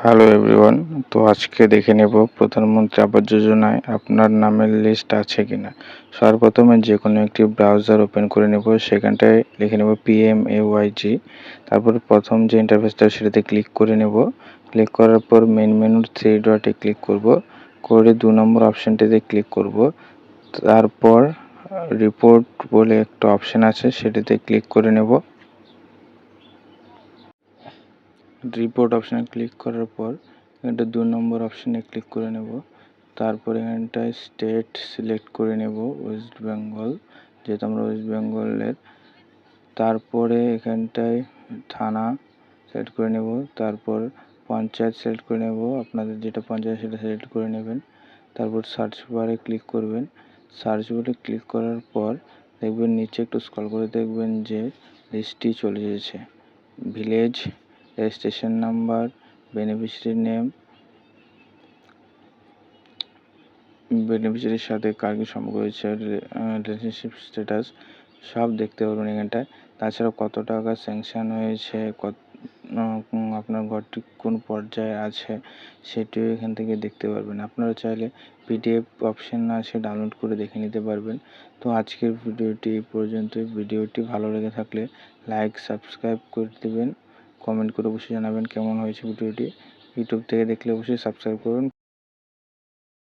Hello everyone. তো আজকে দেখে নেব প্রধানমন্ত্রী আবাস যোজনায় আপনার নামের লিস্ট আছে কিনা। সর্বপ্রথমে যে কোনো একটি ব্রাউজার ওপেন করে নেব, সেখানটায় লিখে নেব PMAYG। তারপর প্রথম যে ইন্টারফেসটা সেটাতে ক্লিক করে নেব। ক্লিক করার পর মেন মেনুর 3 ডটে ক্লিক করব, করে 2 নম্বর অপশানটিতে ক্লিক করব। তারপর রিপোর্ট বলে একটা অপশান আছে, সেটাতে ক্লিক করে নেব। রিপোর্ট অপশানে ক্লিক করার পর এটা 2 নম্বর অপশানে ক্লিক করে নেব। তারপর এখানটায় স্টেট সিলেক্ট করে নেব, ওয়েস্ট বেঙ্গল, যেহেতু আমরা ওয়েস্ট বেঙ্গলের। তারপরে এখানটায় থানা সিলেক্ট করে নেব। তারপর পঞ্চায়েত সিলেক্ট করে নেব, আপনাদের যেটা পঞ্চায়েত সেটা সিলেক্ট করে নেবেন। তারপর সার্চ বারে ক্লিক করবেন। সার্চ বারে ক্লিক করার পর দেখবেন নিচে একটু স্ক্রল করে দেখবেন যে লিস্টটি চলে এসেছে। Village, registration number, beneficiary name, বেনিফিশিয়ারির সাথে কার কি সম্পর্ক রয়েছে, রিলেশনশিপ স্ট্যাটাস সব দেখতে পারবেন এখানটায়। তাছাড়াও কত টাকা স্যাংশন হয়েছে, আপনার ঘরটি কোন পর্যায়ে আছে সেটিও এখান থেকে দেখতে পারবেন। আপনারা চাইলে PDF অপশান আছে, ডাউনলোড করে দেখে নিতে পারবেন। তো আজকের ভিডিওটি এই পর্যন্তই। ভিডিওটি ভালো লেগে থাকলে লাইক সাবস্ক্রাইব করে দেবেন, কমেন্ট করে অবশ্যই জানাবেন কেমন হয়েছে ভিডিওটি। ইউটিউব থেকে দেখলে অবশ্যই সাবস্ক্রাইব করবেন।